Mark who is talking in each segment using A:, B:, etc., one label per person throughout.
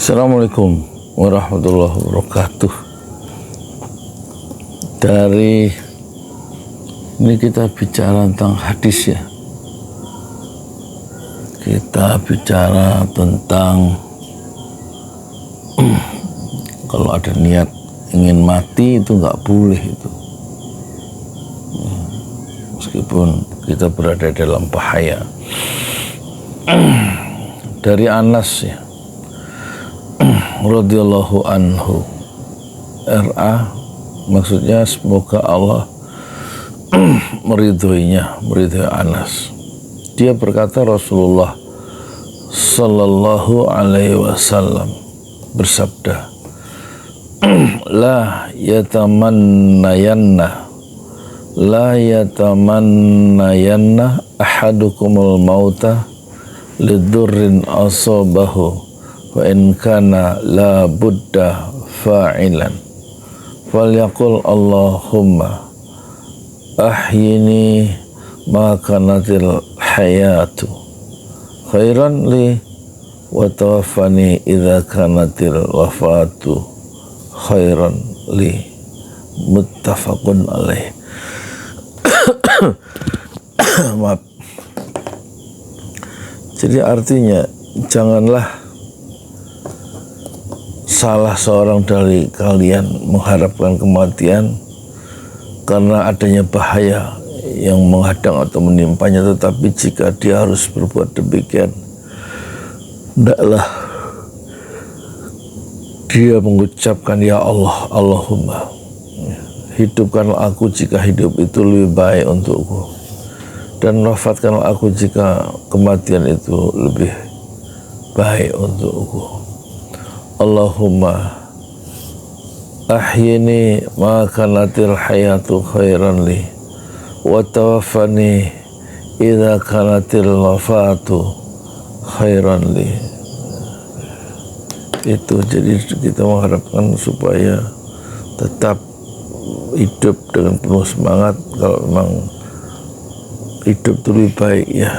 A: Assalamualaikum warahmatullahi wabarakatuh. Dari ini kita bicara tentang hadis ya. Kita bicara tentang kalau ada niat ingin mati itu nggak boleh itu. Meskipun kita berada dalam bahaya. Dari Anas ya, radhiyallahu anhu, RA maksudnya semoga Allah meridhoi Anas. Dia berkata Rasulullah sallallahu alaihi wasallam bersabda, la yatamannayanna ahadukumul mauta lidurrin asabahu wa in kana la budda fa'ilan falyaqul Allahumma ahyini ma kanatil hayatu khairan li wa tawaffani idza kanatil wafatu khairan li. Muttafaqun alaih. Maaf. Jadi artinya janganlah salah seorang dari kalian mengharapkan kematian karena adanya bahaya yang menghadang atau menimpanya, tetapi jika dia harus berbuat demikian, hendaklah dia mengucapkan, ya Allah, Allahumma hidupkanlah aku jika hidup itu lebih baik untukku, dan wafatkanlah aku jika kematian itu lebih baik untukku. Allahumma ahyini ma kanatil hayatu khairan li wa tawaffani idza kanatil wafatu khairan li. Itu jadi kita mengharapkan supaya tetap hidup dengan penuh semangat. Kalau memang hidup itu lebih baik ya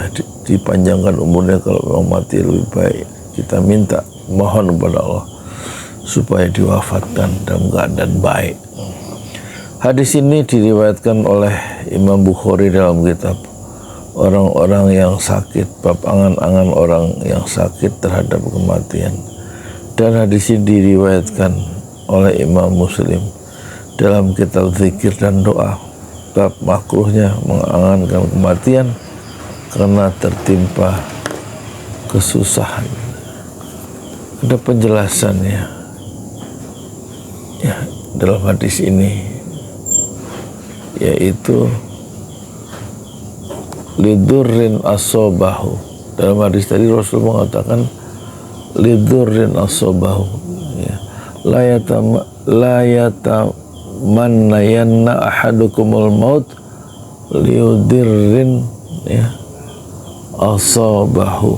A: dipanjangkan umurnya, kalau memang mati lebih baik. Kita minta, mohon kepada Allah supaya diwafatkan dalam keadaan baik. Hadis ini diriwayatkan oleh Imam Bukhari dalam kitab orang-orang yang sakit, bab angan-angan orang yang sakit terhadap kematian. Dan hadis ini diriwayatkan oleh Imam Muslim dalam kitab zikir dan doa, bab makruhnya mengangankan kematian karena tertimpa kesusahan. Ada penjelasannya ya dalam hadis ini, yaitu lidurrin asobahu. Dalam hadis tadi Rasul mengatakan lidurrin asobahu ya. La yatamannayanna ahadukumul maut liudirrin ya asobahu,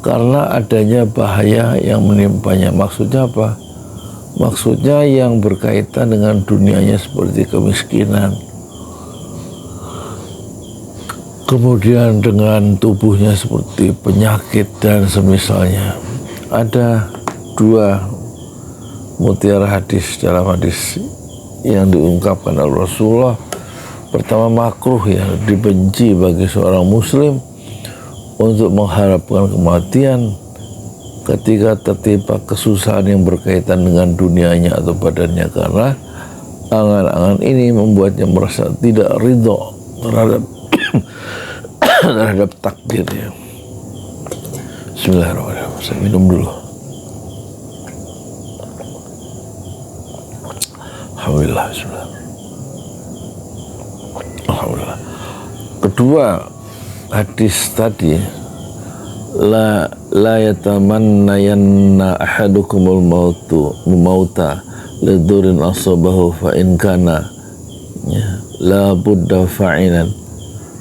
A: karena adanya bahaya yang menimpanya. Maksudnya apa? Maksudnya yang berkaitan dengan dunianya seperti kemiskinan, kemudian dengan tubuhnya seperti penyakit dan semisalnya. Ada dua mutiara hadis dalam hadis yang diungkapkan oleh Rasulullah. Pertama, makruh ya, dibenci bagi seorang muslim untuk mengharapkan kematian ketika tertimpa kesusahan yang berkaitan dengan dunianya atau badannya, karena angan-angan ini membuatnya merasa tidak ridho terhadap takdirnya. Bismillahirrahmanirrahim. Saya minum dulu. Alhamdulillah. Bismillah. Alhamdulillah. Kedua hadis tadi, la yatamannayanna ahadukumul mauta lidurin asabahu fa in kana ya, la budda fa'ilan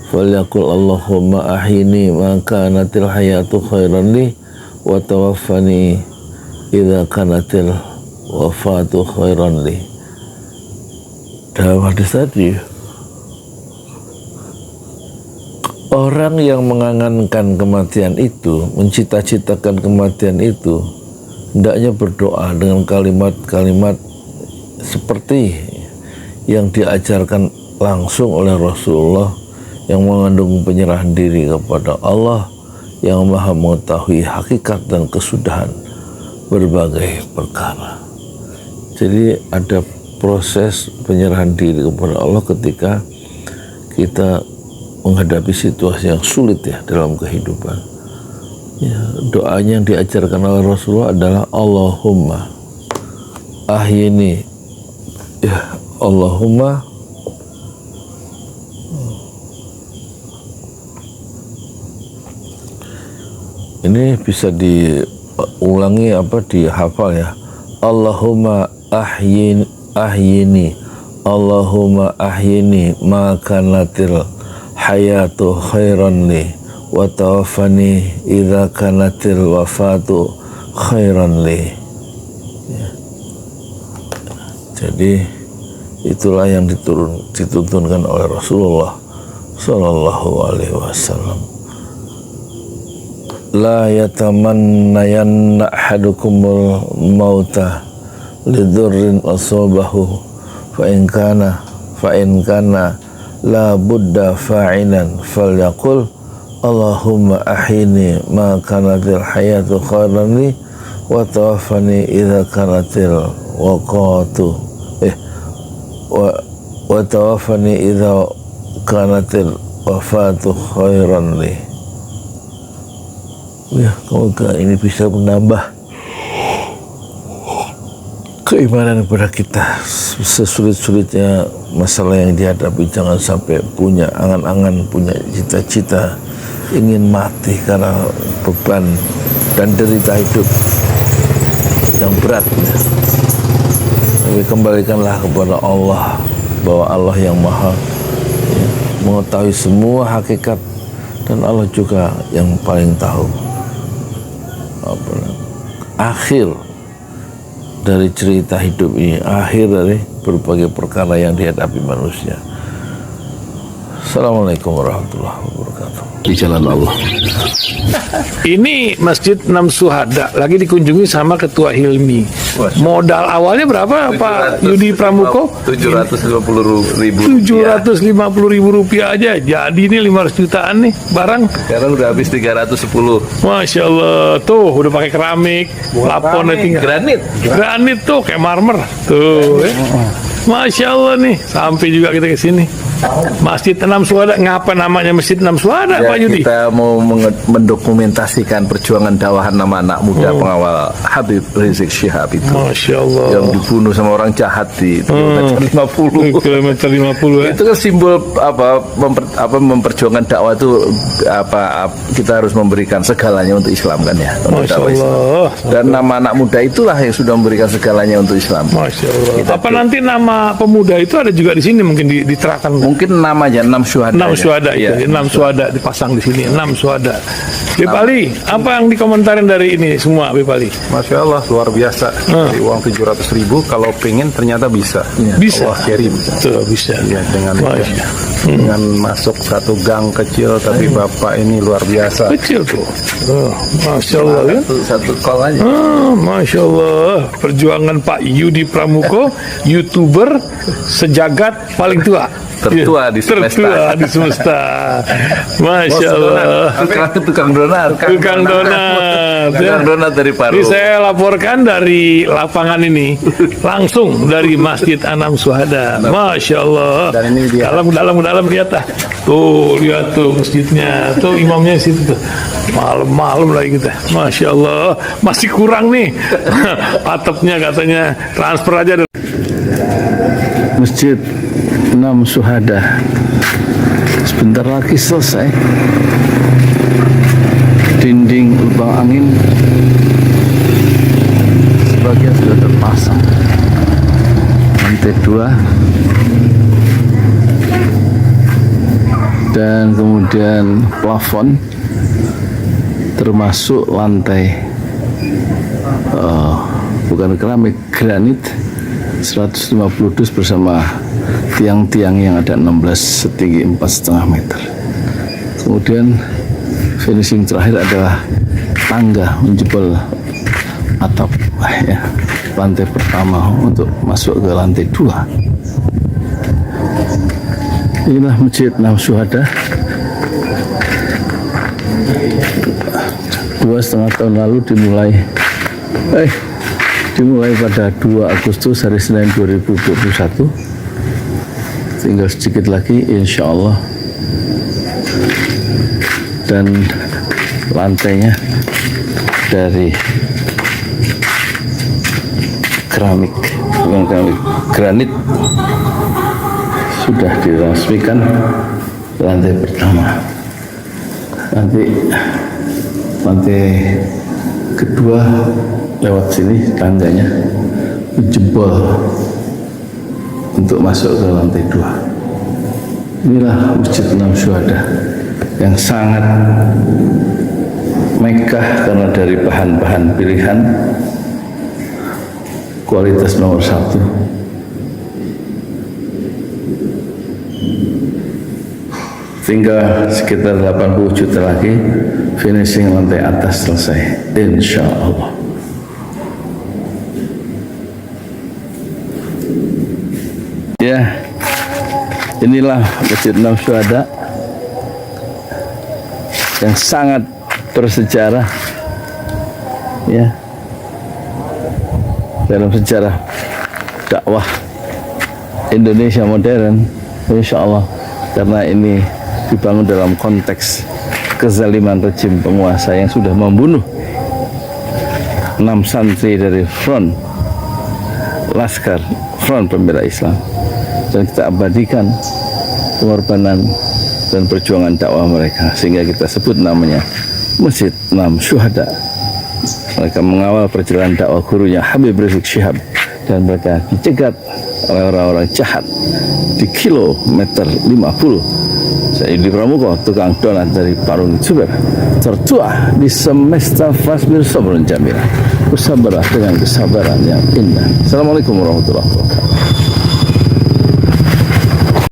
A: falyaqul Allahumma ahyini ma kanatil hayatu khairan li wa tawaffani idza kanatil wafatu khairan li. Dalam hadis tadi, orang yang mengangankan kematian itu, mencita-citakan kematian itu, hendaknya berdoa dengan kalimat-kalimat seperti yang diajarkan langsung oleh Rasulullah yang mengandung penyerahan diri kepada Allah yang Maha mengetahui hakikat dan kesudahan berbagai perkara. Jadi ada proses penyerahan diri kepada Allah ketika kita menghadapi situasi yang sulit ya dalam kehidupan. Ya, doanya yang diajarkan oleh Rasulullah adalah Allahumma ahyini, ya Allahumma ini bisa diulangi dihafal ya. Allahumma ahyini Allahumma ahyini ma kanatil hayatu khairan li wa tawaffani idza kanatil wafatu khairan li. Ya. Jadi itulah yang dituntunkan oleh Rasulullah sallallahu alaihi wasallam. La yatamannayanna ahadukumul mauta lidurrin asabahu fa in kana la budda fa'ilan falyaqul Allahumma ahyini ma kanatil hayatu khairan li wa tawaffani idza kanatil waqatu wa tawaffani idza kanatil wafatu khairan li. Ya, semoga ini bisa menambah keimanan kepada kita. Sesulit-sulitnya masalah yang dihadapi, jangan sampai punya angan-angan, punya cita-cita ingin mati karena beban dan derita hidup yang berat ya. Tapi kembalikanlah kepada Allah, bahwa Allah yang maha ya, mengetahui semua hakikat, dan Allah juga yang paling tahu akhir dari cerita hidup ini, akhir dari berbagai perkara yang dihadapi manusia. Assalamualaikum warahmatullahi wabarakatuh.
B: Di jalan Allah.
C: Ini Masjid Enam Syuhada lagi dikunjungi sama Ketua Hilmi. Modal awalnya berapa Pak Yudi Pramuko?
B: 750.000.
C: 750.000 rupiah aja. Jadi ini 500 jutaan nih barang.
B: Sekarang udah habis 310.
C: Masya Allah, tuh udah pakai keramik, plafon tinggal. Granit tuh kayak marmer. Tuh. Masya Allah nih, sampai juga kita ke sini. Masjid Enam Syuhada, ngapa namanya Masjid Enam Syuhada,
B: Ya,
C: Pak Yudi?
B: kita mau mendokumentasikan perjuangan dakwah nama anak muda pengawal Habib Rizik Syihab itu.
C: Masya Allah.
B: Yang dibunuh sama orang jahat di kilometer 50.
C: Kilometer 50 ya.
B: Itu kan simbol memperjuangkan dakwah itu kita harus memberikan segalanya untuk Islam kan ya.
C: Masya
B: dakwah Islam.
C: Allah.
B: Dan nama anak muda itulah yang sudah memberikan segalanya untuk Islam.
C: Masya Allah. Apa nanti nama pemuda itu ada juga di sini mungkin diterangkan?
B: Mungkin namanya Enam Syuhada.
C: 6 Syuhada itu, 6 Syuhada dipasang di sini, 6 Syuhada. Bipali, apa yang dikomentarin dari ini semua, Bipali?
D: Masya Allah, luar biasa. Dari uang 700.000, kalau pengen ternyata bisa.
C: Bisa.
D: Allah kirim.
C: Tuh, bisa.
D: Ya, dengan masuk satu gang kecil, tapi Bapak ini luar biasa.
C: Kecil tuh. Masya Allah ya.
B: Satu call aja.
C: Masya Allah. Perjuangan Pak Yudi Pramuko, YouTuber sejagat paling tua.
B: Tertua di semesta.
C: Tertua di semesta. Masya Allah.
B: Tukang donat.
C: Tukang donat.
B: Tukang donat dari Paru.
C: Ini saya laporkan dari lapangan ini, langsung dari Masjid Enam Syuhada. Masya Allah.
D: Dan ini dia.
C: Dalam kelihatan. Tuh, lihat tuh masjidnya. Tuh imamnya di situ tuh. Malam-malam lagi kita. Masya Allah. Masih kurang nih. Atapnya katanya transfer aja.
A: Masjid Enam Syuhada sebentar lagi selesai. Dinding lubang angin sebagian sudah terpasang, lantai 2 dan kemudian plafon termasuk lantai bukan keramik, granit 150 dus bersama tiang-tiang yang ada 16 setinggi 4,5 meter. Kemudian finishing terakhir adalah tangga menjebol
B: atap ya, lantai pertama untuk masuk ke lantai 2. Inilah Masjid Enam Syuhada. 2,5 tahun lalu dimulai pada 2 Agustus hari Senin 2021. Tinggal sedikit lagi insya Allah, dan lantainya dari keramik, bukan keramik, granit, sudah diresmikan lantai pertama. Nanti lantai kedua lewat sini tangganya jebol untuk masuk ke lantai 2. Inilah Masjid Enam Syuhada yang sangat megah karena dari bahan-bahan pilihan, kualitas nomor 1. Tinggal sekitar 80 juta lagi finishing lantai atas selesai, insya Allah. Ya, inilah Masjid Enam Syuhada yang sangat bersejarah ya dalam sejarah dakwah Indonesia modern, insya Allah, karena ini dibangun dalam konteks kezaliman rejim penguasa yang sudah membunuh 6 santri dari front Laskar Front Pembela Islam, dan kita abadikan pengorbanan dan perjuangan dakwah mereka, sehingga kita sebut namanya Masjid Enam Syuhada. Mereka mengawal perjalanan dakwah gurunya Habib Rizik Syihab, dan mereka dicegat oleh orang-orang jahat di kilometer 50. Saya Yudi Pramuko, tukang donat dari Parung Juber, tertua di semesta fasbir sabrun jamila, bersabarlah dengan kesabaran yang indah. Assalamualaikum warahmatullahi wabarakatuh.